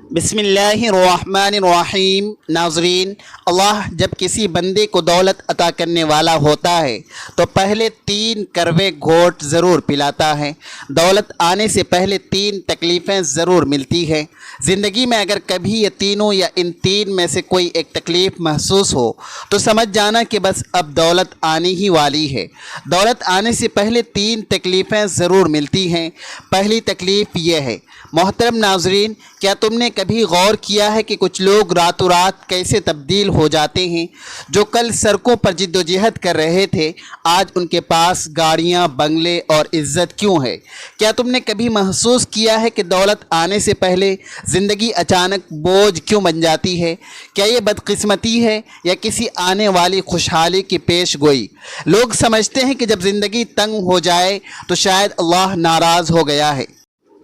بسم اللہ الرحمن الرحیم۔ ناظرین، اللہ جب کسی بندے کو دولت عطا کرنے والا ہوتا ہے تو پہلے 3 کڑوے گھونٹ ضرور پلاتا ہے۔ دولت آنے سے پہلے 3 تکلیفیں ضرور ملتی ہیں۔ زندگی میں اگر کبھی یہ تینوں یا ان 3 میں سے کوئی ایک تکلیف محسوس ہو تو سمجھ جانا کہ بس اب دولت آنے ہی والی ہے۔ دولت آنے سے پہلے 3 تکلیفیں ضرور ملتی ہیں۔ پہلی تکلیف یہ ہے، محترم ناظرین، کیا تم نے کبھی غور کیا ہے کہ کچھ لوگ راتوں رات کیسے تبدیل ہو جاتے ہیں؟ جو کل سڑکوں پر جد و جہد کر رہے تھے، آج ان کے پاس گاڑیاں، بنگلے اور عزت کیوں ہے؟ کیا تم نے کبھی محسوس کیا ہے کہ دولت آنے سے پہلے زندگی اچانک بوجھ کیوں بن جاتی ہے؟ کیا یہ بدقسمتی ہے یا کسی آنے والی خوشحالی کی پیش گوئی؟ لوگ سمجھتے ہیں کہ جب زندگی تنگ ہو جائے تو شاید اللہ ناراض ہو گیا ہے،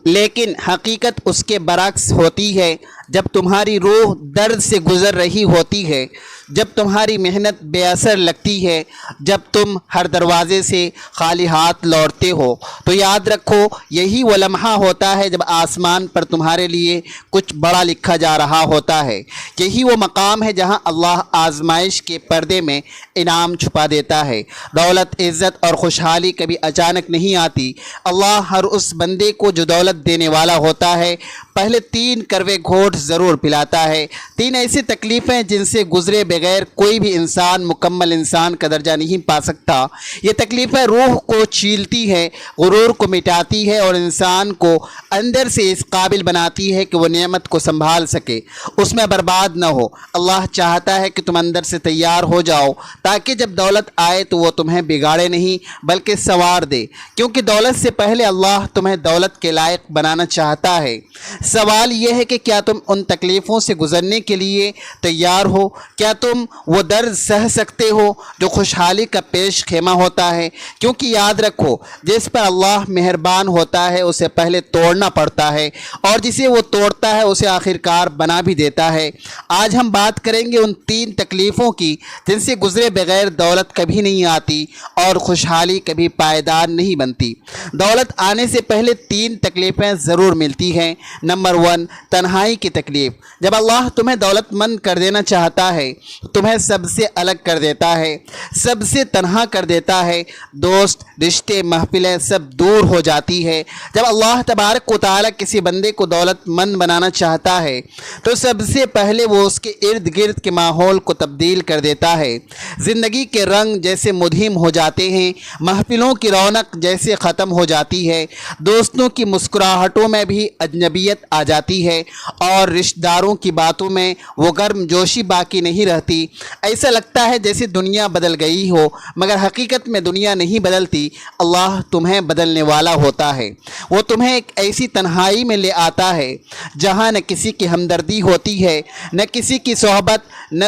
لیکن حقیقت اس کے برعکس ہوتی ہے۔ جب تمہاری روح درد سے گزر رہی ہوتی ہے، جب تمہاری محنت بے اثر لگتی ہے، جب تم ہر دروازے سے خالی ہاتھ لوٹتے ہو، تو یاد رکھو یہی وہ لمحہ ہوتا ہے جب آسمان پر تمہارے لیے کچھ بڑا لکھا جا رہا ہوتا ہے۔ یہی وہ مقام ہے جہاں اللہ آزمائش کے پردے میں انعام چھپا دیتا ہے۔ دولت، عزت اور خوشحالی کبھی اچانک نہیں آتی۔ اللہ ہر اس بندے کو جو دولت دینے والا ہوتا ہے پہلے 3 کڑوے گھونٹ ضرور پلاتا ہے۔ 3 ایسی تکلیفیں جن سے گزرے بغیر کوئی بھی انسان مکمل انسان کا درجہ نہیں پا سکتا۔ یہ تکلیفیں روح کو چھیلتی ہے، غرور کو مٹاتی ہے اور انسان کو اندر سے اس قابل بناتی ہے کہ وہ نعمت کو سنبھال سکے، اس میں برباد نہ ہو۔ اللہ چاہتا ہے کہ تم اندر سے تیار ہو جاؤ تاکہ جب دولت آئے تو وہ تمہیں بگاڑے نہیں بلکہ سنوار دے، کیونکہ دولت سے پہلے اللہ تمہیں دولت کے لائق بنانا چاہتا ہے۔ سوال یہ ہے کہ کیا تم ان تکلیفوں سے گزرنے کے لیے تیار ہو؟ کیا تم وہ درد سہ سکتے ہو جو خوشحالی کا پیش خیمہ ہوتا ہے؟ کیونکہ یاد رکھو، جس پر اللہ مہربان ہوتا ہے اسے پہلے توڑنا پڑتا ہے، اور جسے وہ توڑتا ہے اسے آخرکار بنا بھی دیتا ہے۔ آج ہم بات کریں گے ان 3 تکلیفوں کی جن سے گزرے بغیر دولت کبھی نہیں آتی اور خوشحالی کبھی پائیدار نہیں بنتی۔ دولت آنے سے پہلے 3 تکلیفیں ضرور ملتی ہیں۔ نمبر 1، تنہائی کی تکلیف۔ جب اللہ تمہیں دولت مند کر دینا چاہتا ہے تمہیں سب سے الگ کر دیتا ہے، سب سے تنہا کر دیتا ہے۔ دوست، رشتے، محفلیں سب دور ہو جاتی ہے۔ جب اللہ تبارک و تعالیٰ کسی بندے کو دولت مند بنانا چاہتا ہے تو سب سے پہلے وہ اس کے ارد گرد کے ماحول کو تبدیل کر دیتا ہے۔ زندگی کے رنگ جیسے مدھم ہو جاتے ہیں، محفلوں کی رونق جیسے ختم ہو جاتی ہے، دوستوں کی مسکراہٹوں میں بھی اجنبیت آ جاتی ہے، اور رشتہ داروں کی باتوں میں وہ گرم جوشی باقی نہیں رہتی۔ ایسا لگتا ہے جیسے دنیا بدل گئی ہو، مگر حقیقت میں دنیا نہیں بدلتی، اللہ تمہیں بدلنے والا ہوتا ہے۔ وہ تمہیں ایک ایسی تنہائی میں لے آتا ہے جہاں نہ کسی کی ہمدردی ہوتی ہے، نہ کسی کی صحبت، نہ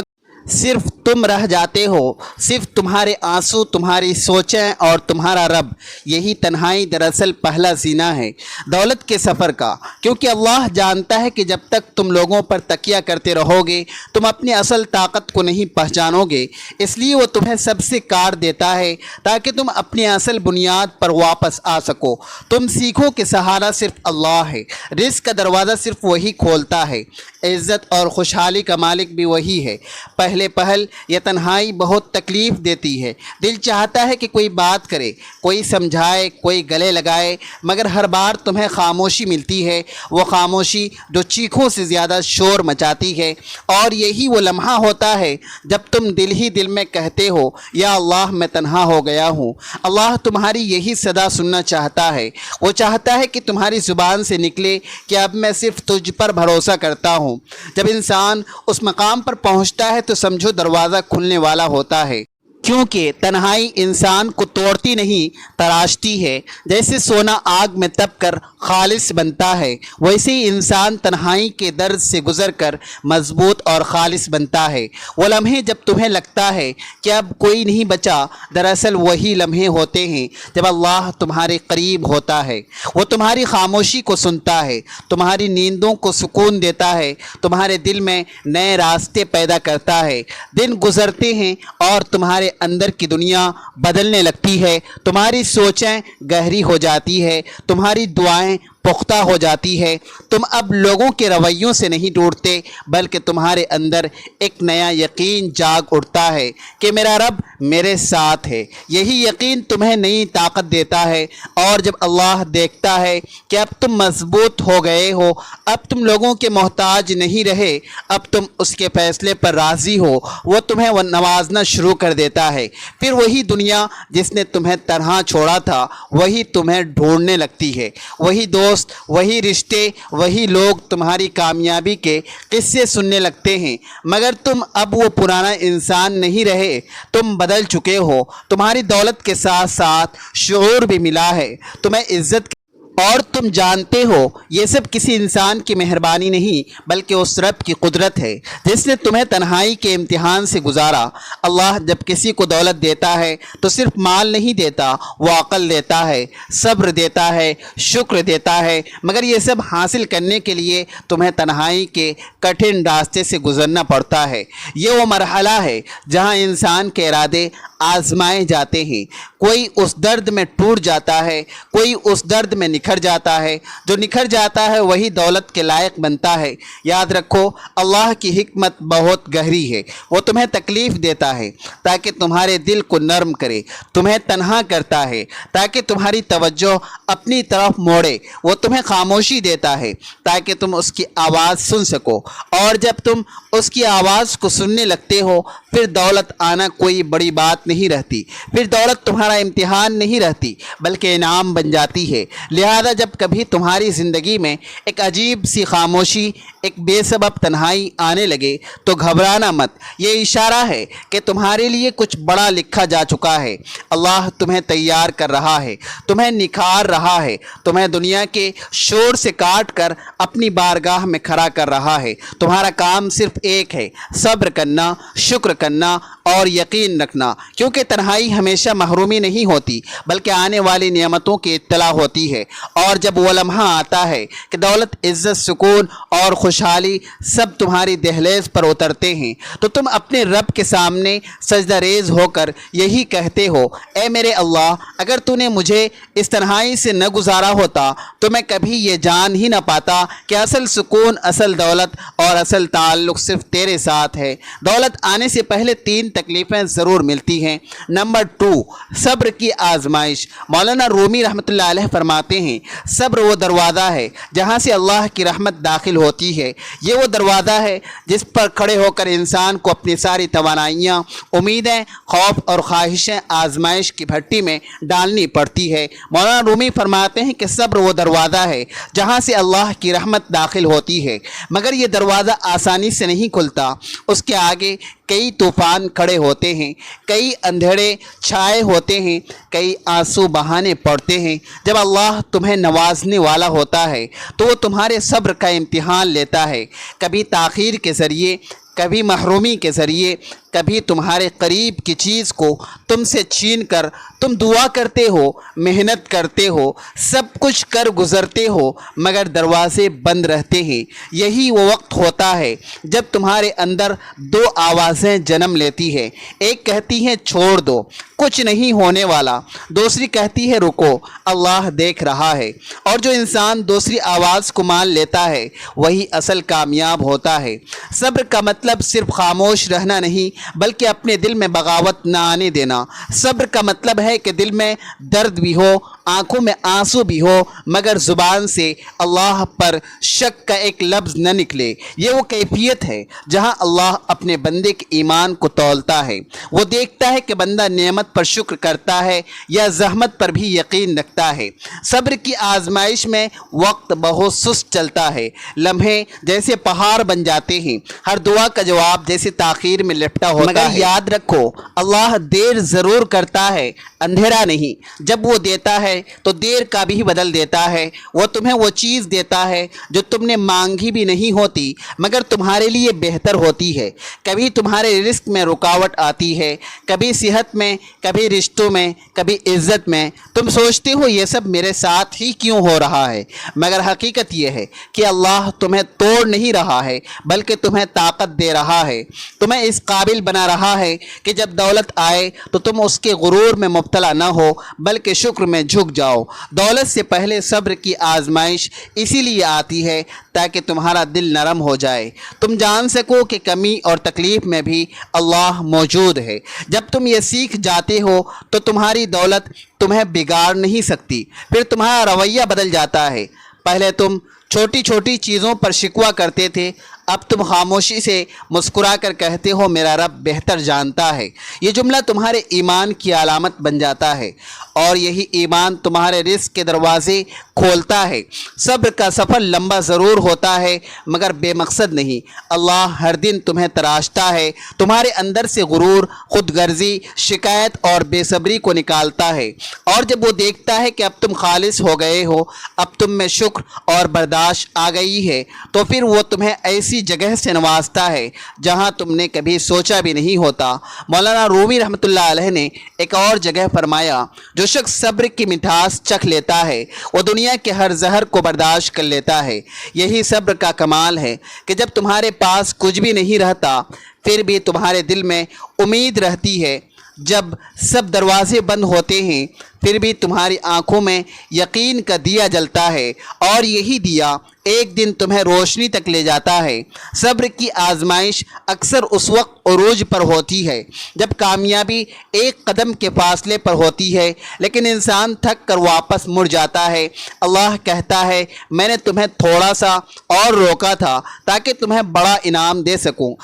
صرف تم رہ جاتے ہو، صرف تمہارے آنسو، تمہاری سوچیں اور تمہارا رب۔ یہی تنہائی دراصل پہلا زینہ ہے دولت کے سفر کا، کیونکہ اللہ جانتا ہے کہ جب تک تم لوگوں پر تکیہ کرتے رہو گے تم اپنی اصل طاقت کو نہیں پہچانو گے۔ اس لیے وہ تمہیں سب سے کاٹ دیتا ہے تاکہ تم اپنی اصل بنیاد پر واپس آ سکو۔ تم سیکھو کہ سہارا صرف اللہ ہے، رزق کا دروازہ صرف وہی کھولتا ہے، عزت اور خوشحالی کا مالک بھی وہی ہے۔ پہلے پہل یہ تنہائی بہت تکلیف دیتی ہے۔ دل چاہتا ہے کہ کوئی بات کرے، کوئی سمجھائے، کوئی گلے لگائے، مگر ہر بار تمہیں خاموشی ملتی ہے، وہ خاموشی جو چیخوں سے زیادہ شور مچاتی ہے۔ اور یہی وہ لمحہ ہوتا ہے جب تم دل ہی دل میں کہتے ہو، یا اللہ میں تنہا ہو گیا ہوں۔ اللہ تمہاری یہی صدا سننا چاہتا ہے۔ وہ چاہتا ہے کہ تمہاری زبان سے نکلے کہ اب میں صرف تجھ پر بھروسہ کرتا ہوں۔ جب انسان اس مقام پر پہنچتا ہے تو سمجھو دروازہ کھلنے والا ہوتا ہے، کیونکہ تنہائی انسان کو توڑتی نہیں تراشتی ہے۔ جیسے سونا آگ میں تپ کر خالص بنتا ہے، ویسے ہی انسان تنہائی کے درد سے گزر کر مضبوط اور خالص بنتا ہے۔ وہ لمحے جب تمہیں لگتا ہے کہ اب کوئی نہیں بچا، دراصل وہی لمحے ہوتے ہیں جب اللہ تمہارے قریب ہوتا ہے۔ وہ تمہاری خاموشی کو سنتا ہے، تمہاری نیندوں کو سکون دیتا ہے، تمہارے دل میں نئے راستے پیدا کرتا ہے۔ دن گزرتے ہیں اور تمہارے اندر کی دنیا بدلنے لگتی ہے، تمہاری سوچیں گہری ہو جاتی ہے، تمہاری دعائیں پختہ ہو جاتی ہے۔ تم اب لوگوں کے رویوں سے نہیں ٹوٹتے، بلکہ تمہارے اندر ایک نیا یقین جاگ اٹھتا ہے کہ میرا رب میرے ساتھ ہے۔ یہی یقین تمہیں نئی طاقت دیتا ہے، اور جب اللہ دیکھتا ہے کہ اب تم مضبوط ہو گئے ہو، اب تم لوگوں کے محتاج نہیں رہے، اب تم اس کے فیصلے پر راضی ہو، وہ تمہیں نوازنا شروع کر دیتا ہے۔ پھر وہی دنیا جس نے تمہیں تنہا چھوڑا تھا وہی تمہیں ڈھونڈنے لگتی ہے۔ وہی دوست، وہی رشتے، وہی لوگ تمہاری کامیابی کے قصے سننے لگتے ہیں، مگر تم اب وہ پرانا انسان نہیں رہے، تم بدل چکے ہو۔ تمہاری دولت کے ساتھ ساتھ شعور بھی ملا ہے، تمہیں عزت، اور تم جانتے ہو یہ سب کسی انسان کی مہربانی نہیں بلکہ اس رب کی قدرت ہے جس نے تمہیں تنہائی کے امتحان سے گزارا۔ اللہ جب کسی کو دولت دیتا ہے تو صرف مال نہیں دیتا، وہ عقل دیتا ہے، صبر دیتا ہے، شکر دیتا ہے، مگر یہ سب حاصل کرنے کے لیے تمہیں تنہائی کے کٹھن راستے سے گزرنا پڑتا ہے۔ یہ وہ مرحلہ ہے جہاں انسان کے ارادے آزمائے جاتے ہیں۔ کوئی اس درد میں ٹوٹ جاتا ہے، کوئی اس درد میں نکھر جاتا ہے، جو نکھر جاتا ہے وہی دولت کے لائق بنتا ہے۔ یاد رکھو اللہ کی حکمت بہت گہری ہے، وہ تمہیں تکلیف دیتا ہے تاکہ تمہارے دل کو نرم کرے، تمہیں تنہا کرتا ہے تاکہ تمہاری توجہ اپنی طرف موڑے، وہ تمہیں خاموشی دیتا ہے تاکہ تم اس کی آواز سن سکو، اور جب تم اس کی آواز کو سننے لگتے ہو پھر دولت آنا کوئی بڑی بات نہیں رہتی، پھر دولت تمہارا امتحان نہیں رہتی بلکہ انعام بن جاتی ہے۔ لہذا جب کبھی تمہاری زندگی میں ایک عجیب سی خاموشی، ایک بے سبب تنہائی آنے لگے تو گھبرانا مت، یہ اشارہ ہے کہ تمہارے لیے کچھ بڑا لکھا جا چکا ہے۔ اللہ تمہیں تیار کر رہا ہے، تمہیں نکھار رہا ہے، تمہیں دنیا کے شور سے کاٹ کر اپنی بارگاہ میں کھڑا کر رہا ہے۔ تمہارا کام صرف ایک ہے، صبر کرنا، شکر کرنا اور یقین رکھنا، کیونکہ تنہائی ہمیشہ محرومی نہیں ہوتی بلکہ آنے والی نعمتوں کی اطلاع ہوتی ہے۔ اور جب وہ لمحہ آتا ہے کہ دولت، عزت، سکون اور خوشحالی سب تمہاری دہلیز پر اترتے ہیں تو تم اپنے رب کے سامنے سجدہ ریز ہو کر یہی کہتے ہو، اے میرے اللہ، اگر تو نے مجھے اس تنہائی سے نہ گزارا ہوتا تو میں کبھی یہ جان ہی نہ پاتا کہ اصل سکون، اصل دولت اور اصل تعلق صرف تیرے ساتھ ہے۔ دولت آنے سے پہلے 3 تکلیفیں ضرور ملتی ہیں۔ نمبر 2، صبر کی آزمائش۔ مولانا رومی رحمۃ اللہ علیہ فرماتے ہیں، صبر وہ دروازہ ہے جہاں سے اللہ کی رحمت داخل ہوتی ہے۔ یہ وہ دروازہ ہے جس پر کھڑے ہو کر انسان کو اپنی ساری توانائیاں، امیدیں، خوف اور خواہشیں آزمائش کی بھٹی میں ڈالنی پڑتی ہے۔ مولانا رومی فرماتے ہیں کہ صبر وہ دروازہ ہے جہاں سے اللہ کی رحمت داخل ہوتی ہے، مگر یہ دروازہ آسانی سے نہیں کھلتا، اس کے آگے کئی طوفان کھڑے ہوتے ہیں، کئی اندھیرے چھائے ہوتے ہیں، کئی آنسو بہانے پڑتے ہیں۔ جب اللہ تمہیں نوازنے والا ہوتا ہے تو وہ تمہارے صبر کا امتحان لیتا ہے، کبھی تاخیر کے ذریعے، کبھی محرومی کے ذریعے، کبھی تمہارے قریب کی چیز کو تم سے چھین کر تم دعا کرتے ہو، محنت کرتے ہو، سب کچھ کر گزرتے ہو، مگر دروازے بند رہتے ہیں۔ یہی وہ وقت ہوتا ہے جب تمہارے اندر 2 آوازیں جنم لیتی ہے، ایک کہتی ہے چھوڑ دو، کچھ نہیں ہونے والا، دوسری کہتی ہے رکو، اللہ دیکھ رہا ہے۔ اور جو انسان دوسری آواز کو مان لیتا ہے وہی اصل کامیاب ہوتا ہے۔ صبر کا مطلب صرف خاموش رہنا نہیں بلکہ اپنے دل میں بغاوت نہ آنے دینا۔ صبر کا مطلب ہے کہ دل میں درد بھی ہو، آنکھوں میں آنسو بھی ہو، مگر زبان سے اللہ پر شک کا ایک لفظ نہ نکلے۔ یہ وہ کیفیت ہے جہاں اللہ اپنے بندے کے ایمان کو تولتا ہے۔ وہ دیکھتا ہے کہ بندہ نعمت پر شکر کرتا ہے یا زحمت پر بھی یقین رکھتا ہے۔ صبر کی آزمائش میں وقت بہت سست چلتا ہے، لمحے جیسے پہاڑ بن جاتے ہیں، ہر دعا کا جواب جیسے تاخیر میں لپٹا ہوتا ہے۔ مگر یاد رکھو، اللہ دیر ضرور کرتا ہے، اندھیرا نہیں۔ جب وہ دیتا ہے تو دیر کا بھی بدل دیتا ہے۔ وہ تمہیں وہ چیز دیتا ہے جو تم نے مانگی بھی نہیں ہوتی مگر تمہارے لیے بہتر ہوتی ہے۔ کبھی تمہارے رزق میں رکاوٹ آتی ہے، کبھی صحت میں، کبھی رشتوں میں، کبھی عزت میں۔ تم سوچتے ہو یہ سب میرے ساتھ ہی کیوں ہو رہا ہے، مگر حقیقت یہ ہے کہ اللہ تمہیں توڑ نہیں رہا ہے بلکہ تمہیں طاقت دے رہا ہے، تمہیں اس قابل کھیل بنا رہا ہے کہ جب دولت آئے تو تم اس کے غرور میں مبتلا نہ ہو بلکہ شکر میں جھک جاؤ۔ دولت سے پہلے صبر کی آزمائش اسی لیے آتی ہے تاکہ تمہارا دل نرم ہو جائے، تم جان سکو کہ کمی اور تکلیف میں بھی اللہ موجود ہے۔ جب تم یہ سیکھ جاتے ہو تو تمہاری دولت تمہیں بگاڑ نہیں سکتی، پھر تمہارا رویہ بدل جاتا ہے۔ پہلے تم چھوٹی چھوٹی چیزوں پر شکوہ کرتے تھے، اب تم خاموشی سے مسکرا کر کہتے ہو میرا رب بہتر جانتا ہے۔ یہ جملہ تمہارے ایمان کی علامت بن جاتا ہے اور یہی ایمان تمہارے رزق کے دروازے کھولتا ہے۔ صبر کا سفر لمبا ضرور ہوتا ہے مگر بے مقصد نہیں۔ اللہ ہر دن تمہیں تراشتا ہے، تمہارے اندر سے غرور، خود غرضی، شکایت اور بے صبری کو نکالتا ہے، اور جب وہ دیکھتا ہے کہ اب تم خالص ہو گئے ہو، اب تم میں شکر اور برداشت آ گئی ہے، تو پھر وہ تمہیں ایسی جگہ سے نوازتا ہے جہاں تم نے کبھی سوچا بھی نہیں ہوتا۔ مولانا رومی رحمۃ اللہ علیہ نے ایک اور جگہ فرمایا، جو شخص صبر کی مٹھاس چکھ لیتا ہے وہ دنیا کے ہر زہر کو برداشت کر لیتا ہے۔ یہی صبر کا کمال ہے کہ جب تمہارے پاس کچھ بھی نہیں رہتا پھر بھی تمہارے دل میں امید رہتی ہے، جب سب دروازے بند ہوتے ہیں پھر بھی تمہاری آنکھوں میں یقین کا دیا جلتا ہے، اور یہی دیا ایک دن تمہیں روشنی تک لے جاتا ہے۔ صبر کی آزمائش اکثر اس وقت عروج پر ہوتی ہے جب کامیابی ایک قدم کے فاصلے پر ہوتی ہے، لیکن انسان تھک کر واپس مڑ جاتا ہے۔ اللہ کہتا ہے میں نے تمہیں تھوڑا سا اور روکا تھا تاکہ تمہیں بڑا انعام دے سکوں،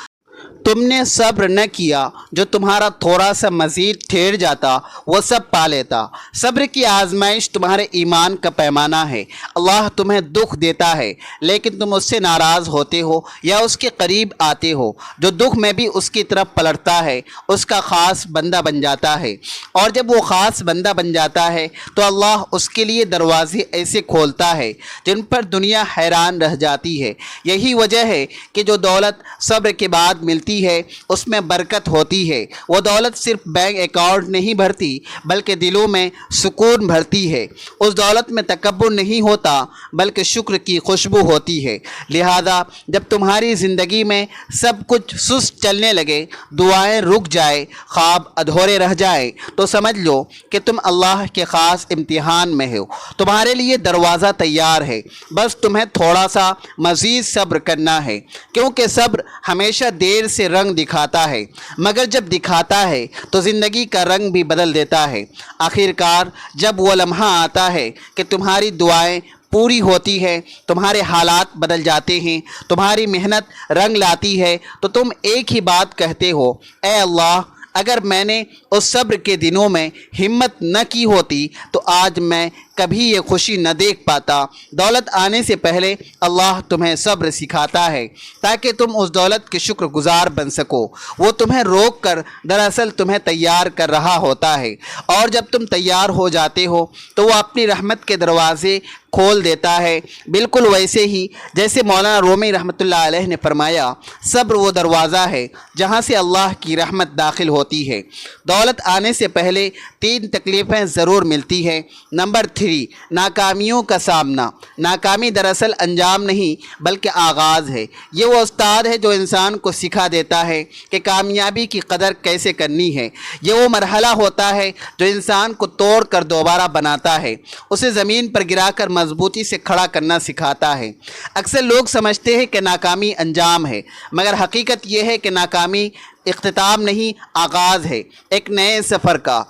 تم نے صبر نہ کیا، جو تمہارا تھوڑا سا مزید ٹھہر جاتا وہ سب پا لیتا۔ صبر کی آزمائش تمہارے ایمان کا پیمانہ ہے۔ اللہ تمہیں دکھ دیتا ہے لیکن تم اس سے ناراض ہوتے ہو یا اس کے قریب آتے ہو، جو دکھ میں بھی اس کی طرف پلٹتا ہے اس کا خاص بندہ بن جاتا ہے، اور جب وہ خاص بندہ بن جاتا ہے تو اللہ اس کے لیے دروازے ایسے کھولتا ہے جن پر دنیا حیران رہ جاتی ہے۔ یہی وجہ ہے کہ جو دولت صبر کے بعد ملتی ہے اس میں برکت ہوتی ہے۔ وہ دولت صرف بینک اکاؤنٹ نہیں بھرتی بلکہ دلوں میں سکون بھرتی ہے۔ اس دولت میں تکبر نہیں ہوتا بلکہ شکر کی خوشبو ہوتی ہے۔ لہذا جب تمہاری زندگی میں سب کچھ سست چلنے لگے، دعائیں رک جائے، خواب ادھورے رہ جائے، تو سمجھ لو کہ تم اللہ کے خاص امتحان میں ہو۔ تمہارے لیے دروازہ تیار ہے، بس تمہیں تھوڑا سا مزید صبر کرنا ہے، کیونکہ صبر ہمیشہ دیر سے رنگ دکھاتا ہے مگر جب دکھاتا ہے تو زندگی کا رنگ بھی بدل دیتا ہے۔ آخر کار جب وہ لمحہ آتا ہے کہ تمہاری دعائیں پوری ہوتی ہے، تمہارے حالات بدل جاتے ہیں، تمہاری محنت رنگ لاتی ہے، تو تم ایک ہی بات کہتے ہو، اے اللہ اگر میں نے اس صبر کے دنوں میں ہمت نہ کی ہوتی تو آج میں کبھی یہ خوشی نہ دیکھ پاتا۔ دولت آنے سے پہلے اللہ تمہیں صبر سکھاتا ہے تاکہ تم اس دولت کے شکر گزار بن سکو۔ وہ تمہیں روک کر دراصل تمہیں تیار کر رہا ہوتا ہے، اور جب تم تیار ہو جاتے ہو تو وہ اپنی رحمت کے دروازے کھول دیتا ہے، بالکل ویسے ہی جیسے مولانا رومی رحمۃ اللہ علیہ نے فرمایا، صبر وہ دروازہ ہے جہاں سے اللہ کی رحمت داخل ہوتی ہے۔ دولت آنے سے پہلے 3 تکلیفیں ضرور ملتی ہیں۔ نمبر 3، ناکامیوں کا سامنا۔ ناکامی دراصل انجام نہیں بلکہ آغاز ہے۔ یہ وہ استاد ہے جو انسان کو سکھا دیتا ہے کہ کامیابی کی قدر کیسے کرنی ہے۔ یہ وہ مرحلہ ہوتا ہے جو انسان کو توڑ کر دوبارہ بناتا ہے، اسے زمین پر گرا کر مضبوطی سے کھڑا کرنا سکھاتا ہے۔ اکثر لوگ سمجھتے ہیں کہ ناکامی انجام ہے، مگر حقیقت یہ ہے کہ ناکامی اختتام نہیں، آغاز ہے ایک نئے سفر کا،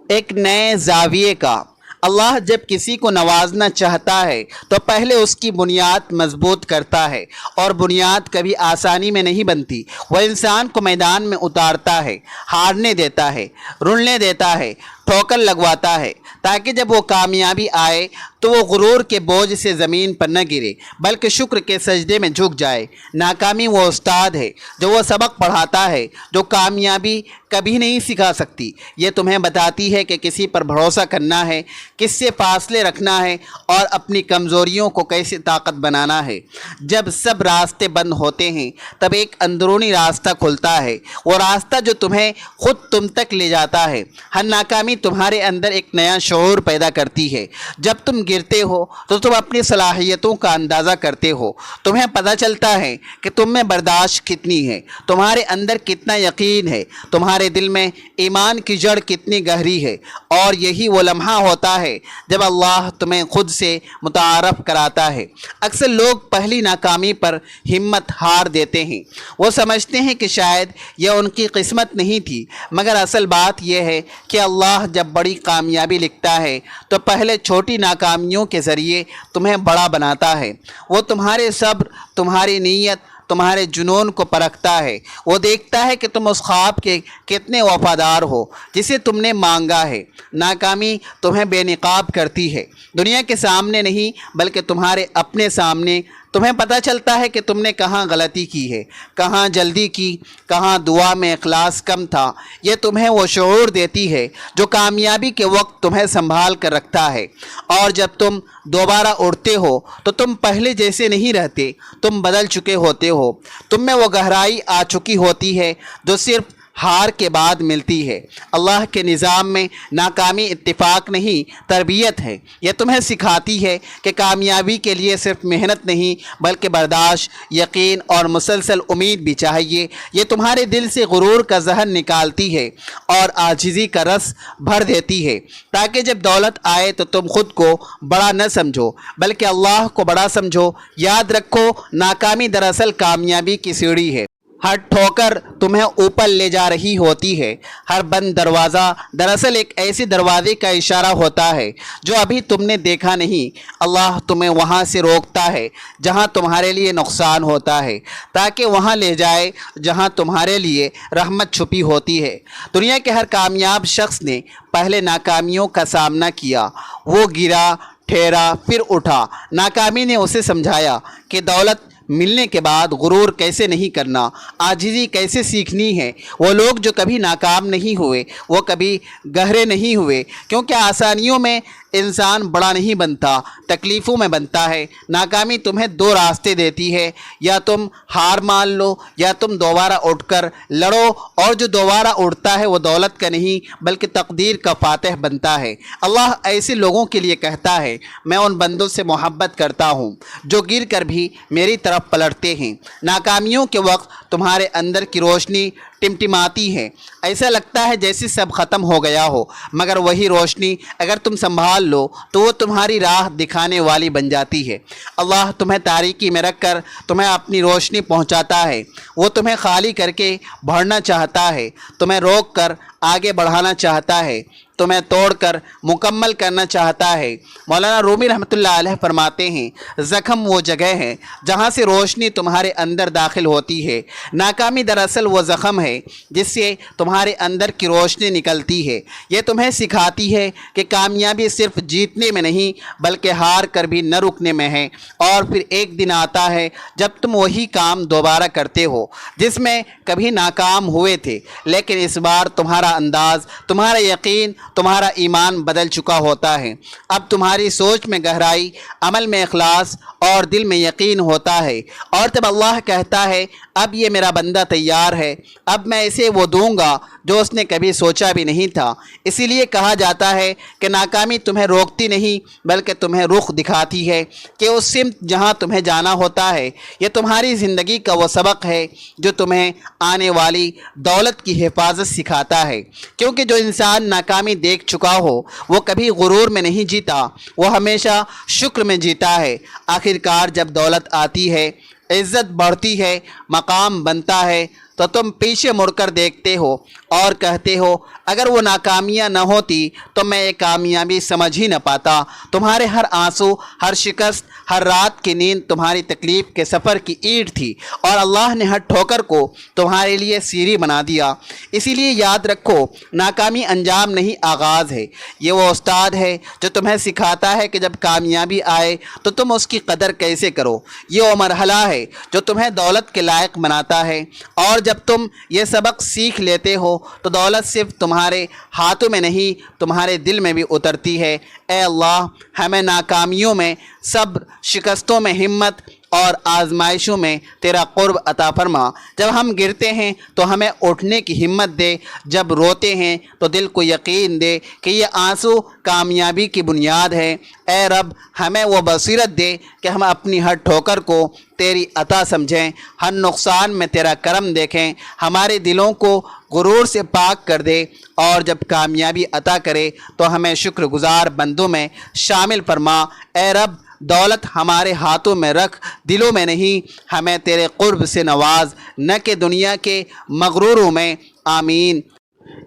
ایک نئے زاویے کا۔ اللہ جب کسی کو نوازنا چاہتا ہے تو پہلے اس کی بنیاد مضبوط کرتا ہے، اور بنیاد کبھی آسانی میں نہیں بنتی۔ وہ انسان کو میدان میں اتارتا ہے، ہارنے دیتا ہے، رلنے دیتا ہے، ٹھوکر لگواتا ہے، تاکہ جب وہ کامیابی آئے تو وہ غرور کے بوجھ سے زمین پر نہ گرے بلکہ شکر کے سجدے میں جھک جائے۔ ناکامی وہ استاد ہے جو وہ سبق پڑھاتا ہے جو کامیابی کبھی نہیں سکھا سکتی۔ یہ تمہیں بتاتی ہے کہ کسی پر بھروسہ کرنا ہے، کس سے فاصلے رکھنا ہے، اور اپنی کمزوریوں کو کیسے طاقت بنانا ہے۔ جب سب راستے بند ہوتے ہیں تب ایک اندرونی راستہ کھلتا ہے، وہ راستہ جو تمہیں خود تم تک لے جاتا ہے۔ ہر ناکامی تمہارے اندر ایک نیا شعور پیدا کرتی ہے۔ جب تم گرتے ہو تو تم اپنی صلاحیتوں کا اندازہ کرتے ہو، تمہیں پتہ چلتا ہے کہ تم میں برداشت کتنی ہے، تمہارے اندر کتنا یقین ہے، تمہارے دل میں ایمان کی جڑ کتنی گہری ہے۔ اور یہی وہ لمحہ ہوتا ہے جب اللہ تمہیں خود سے متعارف کراتا ہے۔ اکثر لوگ پہلی ناکامی پر ہمت ہار دیتے ہیں، وہ سمجھتے ہیں کہ شاید یہ ان کی قسمت نہیں تھی، مگر اصل بات یہ ہے کہ اللہ جب بڑی کامیابی لکھتا ہے تو پہلے چھوٹی ناکامیوں کے ذریعے تمہیں بڑا بناتا ہے۔ وہ تمہارے صبر، تمہاری نیت، تمہارے جنون کو پرکھتا ہے۔ وہ دیکھتا ہے کہ تم اس خواب کے کتنے وفادار ہو جسے تم نے مانگا ہے۔ ناکامی تمہیں بے نقاب کرتی ہے، دنیا کے سامنے نہیں بلکہ تمہارے اپنے سامنے۔ تمہیں پتہ چلتا ہے کہ تم نے کہاں غلطی کی ہے، کہاں جلدی کی، کہاں دعا میں اخلاص کم تھا۔ یہ تمہیں وہ شعور دیتی ہے جو کامیابی کے وقت تمہیں سنبھال کر رکھتا ہے۔ اور جب تم دوبارہ اٹھتے ہو تو تم پہلے جیسے نہیں رہتے، تم بدل چکے ہوتے ہو۔ تم میں وہ گہرائی آ چکی ہوتی ہے جو صرف ہار کے بعد ملتی ہے۔ اللہ کے نظام میں ناکامی اتفاق نہیں، تربیت ہے۔ یہ تمہیں سکھاتی ہے کہ کامیابی کے لیے صرف محنت نہیں بلکہ برداشت، یقین اور مسلسل امید بھی چاہیے۔ یہ تمہارے دل سے غرور کا زہر نکالتی ہے اور عاجزی کا رس بھر دیتی ہے، تاکہ جب دولت آئے تو تم خود کو بڑا نہ سمجھو بلکہ اللہ کو بڑا سمجھو۔ یاد رکھو، ناکامی دراصل کامیابی کی سیڑھی ہے۔ ہر ٹھوکر تمہیں اوپر لے جا رہی ہوتی ہے۔ ہر بند دروازہ دراصل ایک ایسے دروازے کا اشارہ ہوتا ہے جو ابھی تم نے دیکھا نہیں۔ اللہ تمہیں وہاں سے روکتا ہے جہاں تمہارے لیے نقصان ہوتا ہے، تاکہ وہاں لے جائے جہاں تمہارے لیے رحمت چھپی ہوتی ہے۔ دنیا کے ہر کامیاب شخص نے پہلے ناکامیوں کا سامنا کیا۔ وہ گرا، ٹھہرا، پھر اٹھا۔ ناکامی نے اسے سمجھایا کہ دولت ملنے کے بعد غرور کیسے نہیں کرنا، عاجزی کیسے سیکھنی ہے۔ وہ لوگ جو کبھی ناکام نہیں ہوئے وہ کبھی گہرے نہیں ہوئے، کیونکہ آسانیوں میں انسان بڑا نہیں بنتا، تکلیفوں میں بنتا ہے۔ ناکامی تمہیں دو راستے دیتی ہے، یا تم ہار مان لو یا تم دوبارہ اٹھ کر لڑو، اور جو دوبارہ اٹھتا ہے وہ دولت کا نہیں بلکہ تقدیر کا فاتح بنتا ہے۔ اللہ ایسے لوگوں کے لیے کہتا ہے، میں ان بندوں سے محبت کرتا ہوں جو گر کر بھی میری طرف پلٹتے ہیں۔ ناکامیوں کے وقت تمہارے اندر کی روشنی ٹمٹماتی ہے، ایسا لگتا ہے جیسے سب ختم ہو گیا ہو، مگر وہی روشنی اگر تم سنبھال لو تو وہ تمہاری راہ دکھانے والی بن جاتی ہے۔ اللہ تمہیں تاریکی میں رکھ کر تمہیں اپنی روشنی پہنچاتا ہے۔ وہ تمہیں خالی کر کے بڑھنا چاہتا ہے، تمہیں روک کر آگے بڑھانا چاہتا ہے، تمہیں توڑ کر مکمل کرنا چاہتا ہے۔ مولانا رومی رحمۃ اللہ علیہ فرماتے ہیں، زخم وہ جگہ ہے جہاں سے روشنی تمہارے اندر داخل ہوتی ہے۔ ناکامی دراصل وہ زخم ہے جس سے تمہارے اندر کی روشنی نکلتی ہے۔ یہ تمہیں سکھاتی ہے کہ کامیابی صرف جیتنے میں نہیں بلکہ ہار کر بھی نہ رکنے میں ہے۔ اور پھر ایک دن آتا ہے جب تم وہی کام دوبارہ کرتے ہو جس میں کبھی ناکام ہوئے تھے، لیکن اس بار تمہارا انداز، تمہارا یقین، تمہارا ایمان بدل چکا ہوتا ہے۔ اب تمہاری سوچ میں گہرائی، عمل میں اخلاص اور دل میں یقین ہوتا ہے۔ اور تب اللہ کہتا ہے، اب یہ میرا بندہ تیار ہے، اب میں اسے وہ دوں گا جو اس نے کبھی سوچا بھی نہیں تھا۔ اسی لیے کہا جاتا ہے کہ ناکامی تمہیں روکتی نہیں بلکہ تمہیں رخ دکھاتی ہے کہ اس سمت جہاں تمہیں جانا ہوتا ہے۔ یہ تمہاری زندگی کا وہ سبق ہے جو تمہیں آنے والی دولت کی حفاظت سکھاتا ہے، کیونکہ جو انسان ناکامی دیکھ چکا ہو وہ کبھی غرور میں نہیں جیتا، وہ ہمیشہ شکر میں جیتا ہے۔ آخرکار جب دولت آتی ہے، عزت بڑھتی ہے، مقام بنتا ہے، تو تم پیچھے مڑ کر دیکھتے ہو اور کہتے ہو، اگر وہ ناکامیاں نہ ہوتی تو میں یہ کامیابی سمجھ ہی نہ پاتا۔ تمہارے ہر آنسو، ہر شکست، ہر رات کی نیند تمہاری تکلیف کے سفر کی اینٹ تھی، اور اللہ نے ہر ٹھوکر کو تمہارے لیے سیڑھی بنا دیا۔ اسی لیے یاد رکھو، ناکامی انجام نہیں، آغاز ہے۔ یہ وہ استاد ہے جو تمہیں سکھاتا ہے کہ جب کامیابی آئے تو تم اس کی قدر کیسے کرو۔ یہ وہ مرحلہ ہے جو تمہیں دولت کے لائق بناتا ہے، اور جب تم یہ سبق سیکھ لیتے ہو تو دولت صرف تمہارے ہاتھوں میں نہیں تمہارے دل میں بھی اترتی ہے۔ اے اللہ، ہمیں ناکامیوں میں صبر، شکستوں میں ہمت اور آزمائشوں میں تیرا قرب عطا فرما۔ جب ہم گرتے ہیں تو ہمیں اٹھنے کی ہمت دے، جب روتے ہیں تو دل کو یقین دے کہ یہ آنسو کامیابی کی بنیاد ہے۔ اے رب ہمیں وہ بصیرت دے کہ ہم اپنی ہر ٹھوکر کو تیری عطا سمجھیں، ہر نقصان میں تیرا کرم دیکھیں، ہمارے دلوں کو غرور سے پاک کر دے، اور جب کامیابی عطا کرے تو ہمیں شکر گزار بندوں میں شامل فرما۔ اے رب دولت ہمارے ہاتھوں میں رکھ، دلوں میں نہیں، ہمیں تیرے قرب سے نواز، نہ کہ دنیا کے مغروروں میں۔ آمین۔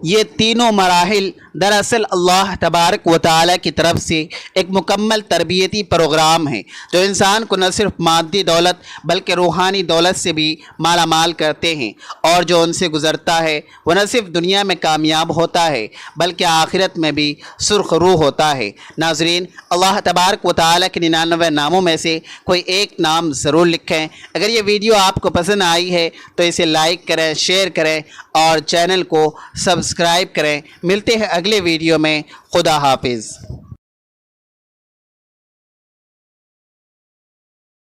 یہ تینوں مراحل دراصل اللہ تبارک و تعالیٰ کی طرف سے ایک مکمل تربیتی پروگرام ہے جو انسان کو نہ صرف مادی دولت بلکہ روحانی دولت سے بھی مالا مال کرتے ہیں، اور جو ان سے گزرتا ہے وہ نہ صرف دنیا میں کامیاب ہوتا ہے بلکہ آخرت میں بھی سرخ روح ہوتا ہے۔ ناظرین، اللہ تبارک و تعالیٰ کے 99 ناموں میں سے کوئی ایک نام ضرور لکھیں۔ اگر یہ ویڈیو آپ کو پسند آئی ہے تو اسے لائک کریں، شیئر کریں اور چینل کو سبسکرائب کریں۔ ملتے ہیں اگلے ویڈیو میں۔ خدا حافظ۔